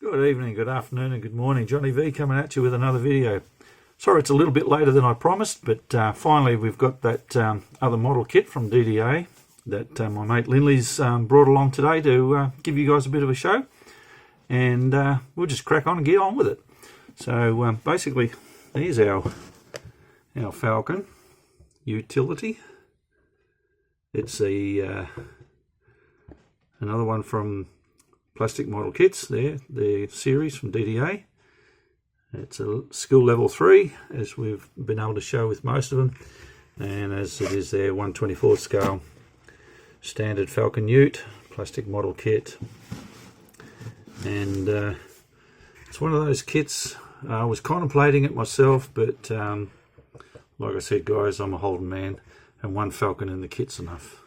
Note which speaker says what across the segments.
Speaker 1: Good evening, good afternoon and good morning. Johnny V coming at you with another video. Sorry it's a little bit later than I promised, but finally we've got that other model kit from DDA that my mate Linley's brought along today to give you guys a bit of a show. And we'll just crack on and get on with it. So basically, here's our Falcon utility. It's another one from plastic model kits there, the series from DDA. It's a skill level 3, as we've been able to show with most of them, and as it is their 1/24 scale standard Falcon Ute plastic model kit. And it's one of those kits. I was contemplating it myself, but like I said, guys, I'm a Holden man, and one Falcon in the kit's enough.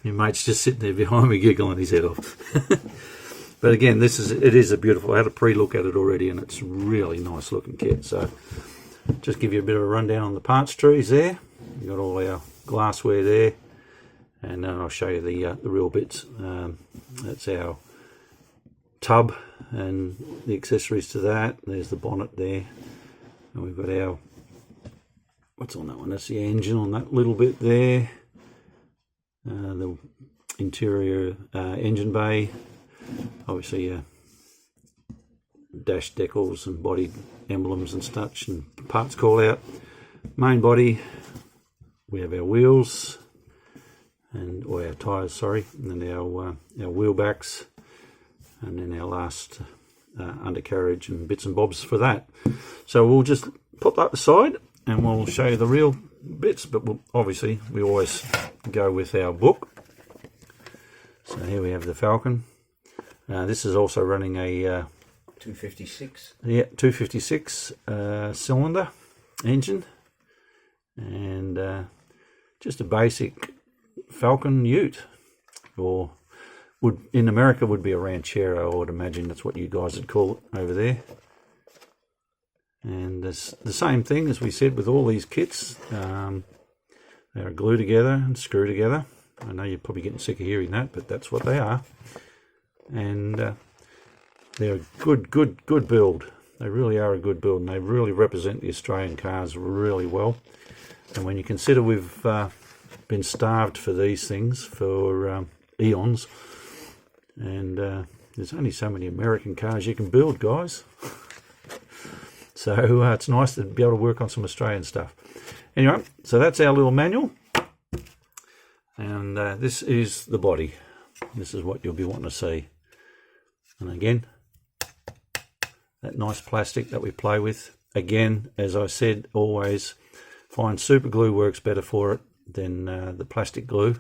Speaker 1: Your mate's just sitting there behind me giggling his head off. But again, it is a beautiful, I had a pre-look at it already, and it's a really nice looking kit. So just give you a bit of a rundown on the parts trees there. We've got all our glassware there, and then I'll show you the real bits. That's our tub and the accessories to that. There's the bonnet there, and we've got our, what's on that one? That's the engine on that little bit there. The interior engine bay, obviously dash decals and body emblems and such, and parts call out. Main body, we have our wheels or our tyres, sorry, and then our wheel backs, and then our last undercarriage and bits and bobs for that. So we'll just pop that aside and we'll show you the real bits, but obviously we always go with our book. So here we have the Falcon. This is also running a
Speaker 2: 256.
Speaker 1: Yeah, 256 cylinder engine, and just a basic Falcon Ute, or in America would be a Ranchero. I would imagine that's what you guys would call it over there. And it's the same thing as we said with all these kits. They're glued together and screwed together. I know you're probably getting sick of hearing that, but that's what they are. And they're a good build. They really are a good build, and they really represent the Australian cars really well. And when you consider we've been starved for these things for eons, and there's only so many American cars you can build, guys. So it's nice to be able to work on some Australian stuff. Anyway, so that's our little manual. And this is the body. This is what you'll be wanting to see. And again, that nice plastic that we play with. Again, as I said, always find super glue works better for it than the plastic glue.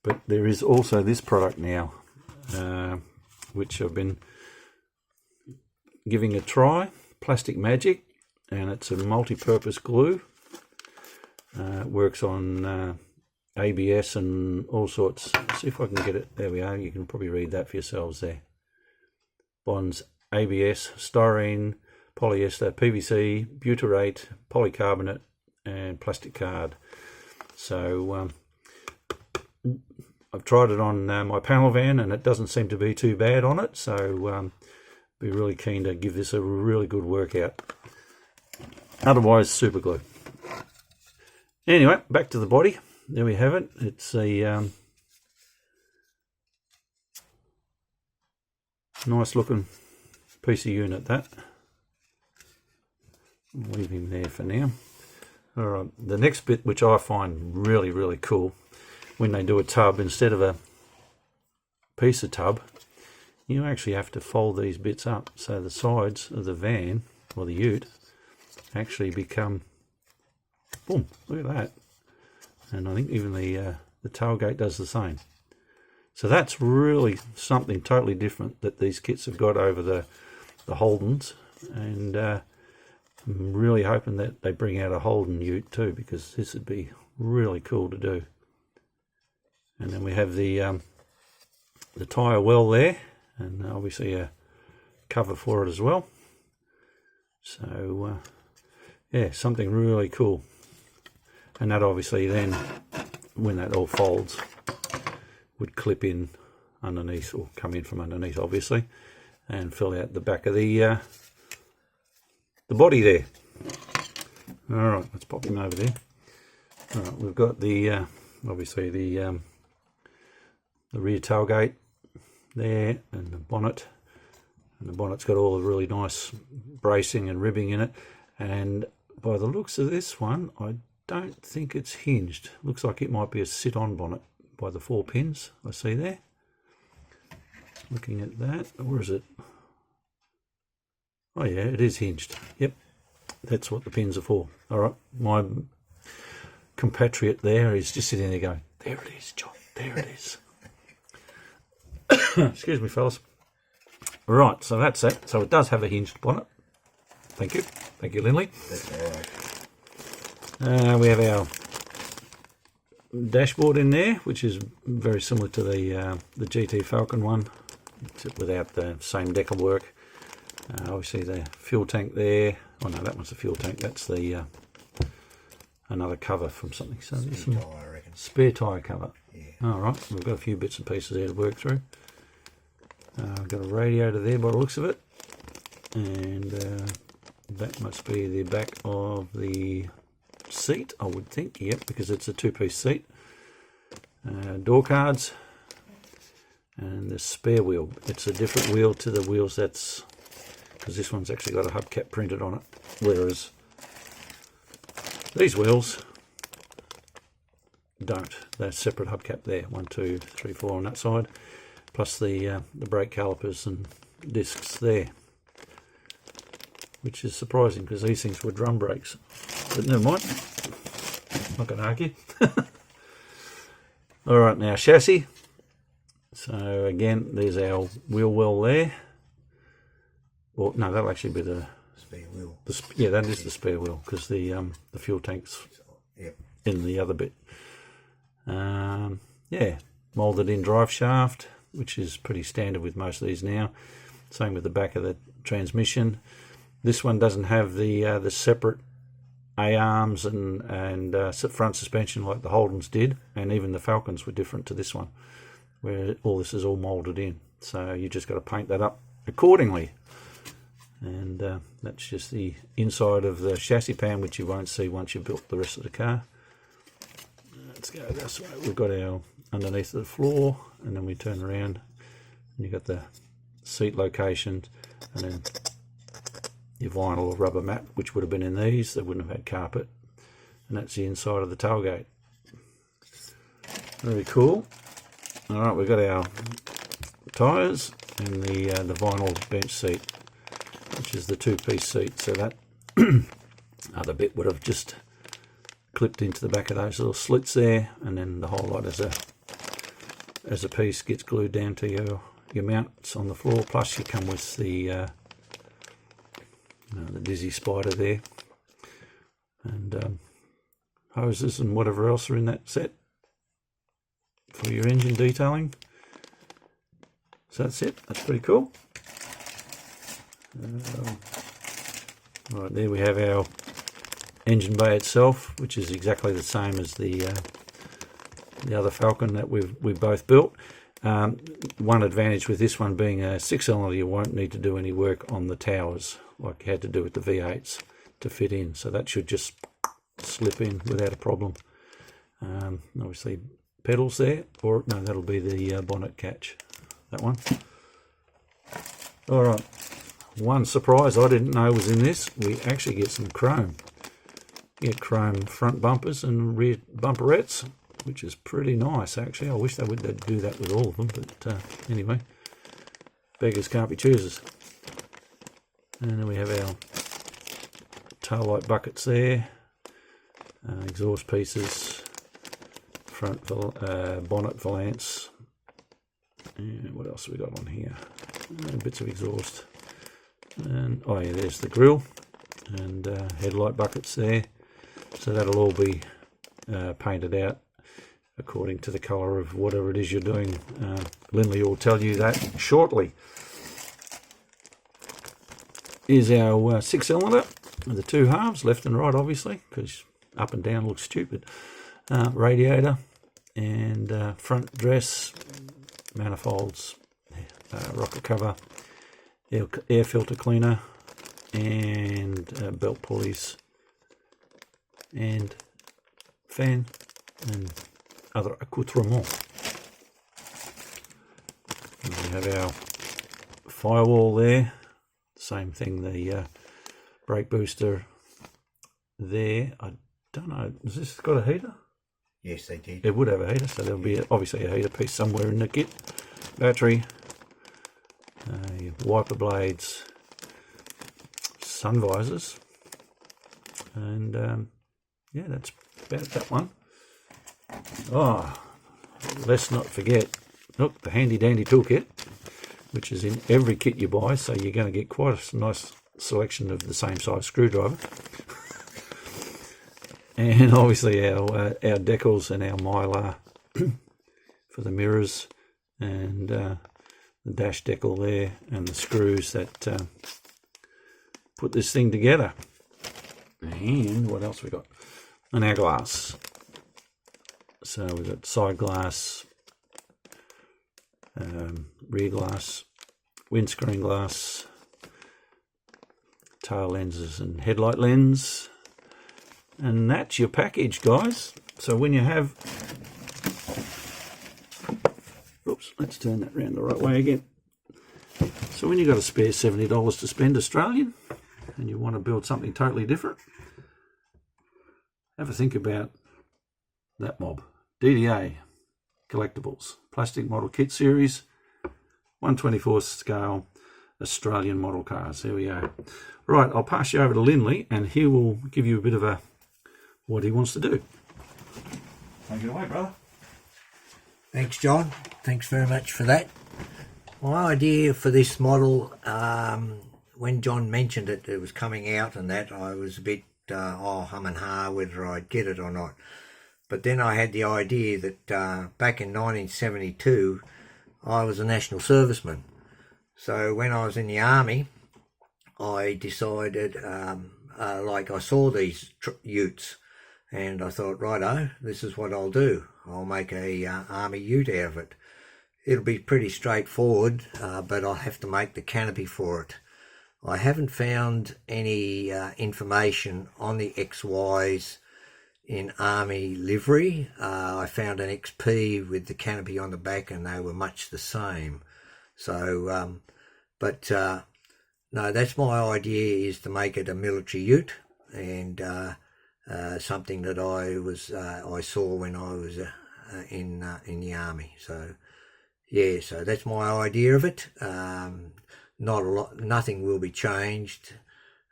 Speaker 1: But there is also this product now, which I've been giving a try. Plastic Magic, and it's a multi-purpose glue. It works on ABS and all sorts. Let's see if I can get it. There we are. You can probably read that for yourselves there. Bonds ABS, styrene, polyester, PVC, butyrate, polycarbonate, and plastic card. So I've tried it on my panel van, and it doesn't seem to be too bad on it. So be really keen to give this a really good workout. Otherwise, super glue. Anyway, back to the body. There we have it. It's a nice looking piece of unit, that. I'll leave him there for now. Alright, the next bit, which I find really cool, when they do a tub, instead of a piece of tub, you actually have to fold these bits up, so the sides of the van or the ute actually become, boom, look at that. And I think even the tailgate does the same. So that's really something totally different that these kits have got over the Holdens, and I'm really hoping that they bring out a Holden ute too, because this would be really cool to do. And then we have the tyre well there, and obviously a cover for it as well. So yeah, something really cool. And that obviously then, when that all folds, would clip in underneath, or come in from underneath obviously, and fill out the back of the body there. All right, let's pop him over there. All right, we've got the obviously the rear tailgate there, and the bonnet. And the bonnet's got all the really nice bracing and ribbing in it. And by the looks of this one, I don't think it's hinged. Looks like it might be a sit-on bonnet by the 4 pins I see there. Looking at that, or is it? Oh yeah, it is hinged. Yep, that's what the pins are for. All right, my compatriot there is just sitting there going, there it is, John, there it is. Excuse me, fellas. Right, so that's that. So it does have a hinged bonnet. Thank you, Linley.
Speaker 2: That's all right.
Speaker 1: We have our dashboard in there, which is very similar to the GT Falcon one, except without the same decal work. Obviously the fuel tank there. Oh no, that one's the fuel tank. That's the another cover from something. So there's some
Speaker 2: I reckon.
Speaker 1: spare tyre cover.
Speaker 2: Yeah.
Speaker 1: All right, we've got a few bits and pieces there to work through. I've got a radiator there by the looks of it, and that must be the back of the seat, I would think. Yep, because it's a 2-piece seat. Door cards, and the spare wheel. It's a different wheel to the wheels that's, because this one's actually got a hubcap printed on it, whereas these wheels don't. They're separate hubcap there. 1, 2, 3, 4 on that side, plus the brake calipers and discs there, which is surprising because these things were drum brakes. But never mind. Not going to argue. All right, now chassis. So again, there's our wheel well there. Or no, that'll actually be the
Speaker 2: Spare wheel.
Speaker 1: yeah, that is the spare wheel because the fuel tank's
Speaker 2: Yep.
Speaker 1: in the other bit. Yeah, moulded in drive shaft, which is pretty standard with most of these now. Same with the back of the transmission. This one doesn't have the separate A-arms and front suspension like the Holdens did, and even the Falcons were different to this one, where all this is all moulded in. So you just got to paint that up accordingly. And that's just the inside of the chassis pan, which you won't see once you've built the rest of the car. Let's go this way. We've got our underneath the floor, and then we turn around and you've got the seat locations, and then your vinyl or rubber mat, which would have been in these. They wouldn't have had carpet. And that's the inside of the tailgate. Very cool. All right, we've got our tyres and the vinyl bench seat, which is the 2-piece seat. So that other bit would have just clipped into the back of those little slits there, and then the whole lot as a piece gets glued down to your mounts on the floor. Plus you come with the Dizzy Spider there, and hoses and whatever else are in that set for your engine detailing. So that's it. That's pretty cool. Right, there we have our engine bay itself, which is exactly the same as the other Falcon that we've both built. One advantage with this one being a 6-cylinder, you won't need to do any work on the towers like you had to do with the V8s to fit in. So that should just slip in without a problem. Obviously pedals there, or no, that'll be the bonnet catch, that one. All right, one surprise I didn't know was in this. We actually get some chrome. You get chrome front bumpers and rear bumperettes, which is pretty nice actually. I wish they would do that with all of them, but anyway, beggars can't be choosers. And then we have our tail light buckets there, exhaust pieces, front bonnet valance, and what else have we got on here? Bits of exhaust, and oh yeah, there's the grille and headlight buckets there. So that'll all be painted out according to the colour of whatever it is you're doing. Linley will tell you that shortly. Here's our 6-cylinder with the 2 halves, left and right obviously, because up and down looks stupid. Radiator and front dress, manifolds, rocker cover, air filter cleaner, and belt pulleys, and fan, and other accoutrements. And we have our firewall there, same thing, the brake booster there. I don't know, has this got a heater?
Speaker 2: Yes, they did.
Speaker 1: It would have a heater, so there'll be obviously a heater piece somewhere in the kit. Battery, wiper blades, sun visors, and yeah, that's about that one. Oh, let's not forget, look, the handy dandy toolkit, which is in every kit you buy, so you're going to get quite a nice selection of the same size screwdriver. And obviously our decals and our mylar for the mirrors, and the dash decal there, and the screws that put this thing together. And what else we got? And our glass. So we've got side glass, rear glass, windscreen glass, tail lenses and headlight lens. And that's your package, guys. So when you have, oops, let's turn that round the right way again. So when you've got a spare $70 to spend Australian, and you want to build something totally different, have a think about that mob. DDA Collectibles, Plastic Model Kit Series, 1/24 scale Australian model cars. There we go. Right, I'll pass you over to Linley, and he will give you a bit of what he wants to do. Take it away, brother.
Speaker 2: Thanks, John. Thanks very much for that. My idea for this model, when John mentioned it, it was coming out and that, I was a bit hum and ha whether I'd get it or not. But then I had the idea that back in 1972, I was a national serviceman. So when I was in the army, I decided, like I saw these utes, and I thought, righto, this is what I'll do. I'll make a army ute out of it. It'll be pretty straightforward, but I'll have to make the canopy for it. I haven't found any information on the XYs in army livery. I found an XP with the canopy on the back, and they were much the same. So, no, that's my idea, is to make it a military ute, and something that I saw when I was in the army. So yeah, so that's my idea of it. Not a lot, nothing will be changed.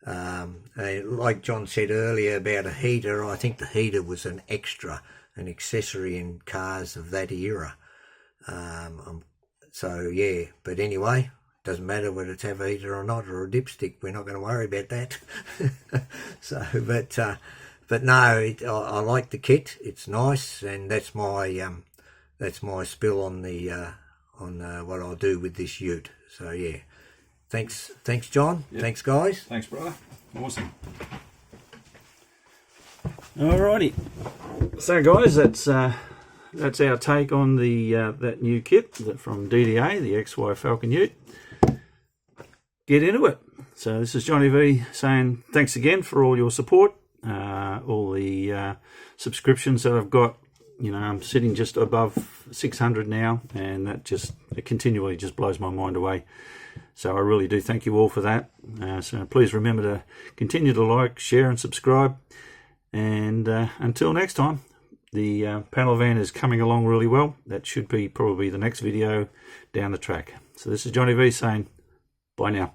Speaker 2: Like John said earlier about a heater, I think the heater was an extra, an accessory in cars of that era. So yeah, but anyway, doesn't matter whether it's have a heater or not, or a dipstick. We're not going to worry about that. So, but no, I like the kit. It's nice, and that's my spill on the what I'll do with this ute. So yeah, thanks John. Yep. Thanks guys.
Speaker 1: Thanks, brother. Awesome. Alrighty. So guys, that's our take on the that new kit from DDA, the XY Falcon ute. Get into it. So this is Johnny V saying thanks again for all your support, all the subscriptions that I've got. You know, I'm sitting just above 600 now, and it continually just blows my mind away. So I really do thank you all for that. So please remember to continue to like, share and subscribe. And until next time, the panel van is coming along really well. That should be probably the next video down the track. So this is Johnny V saying bye now.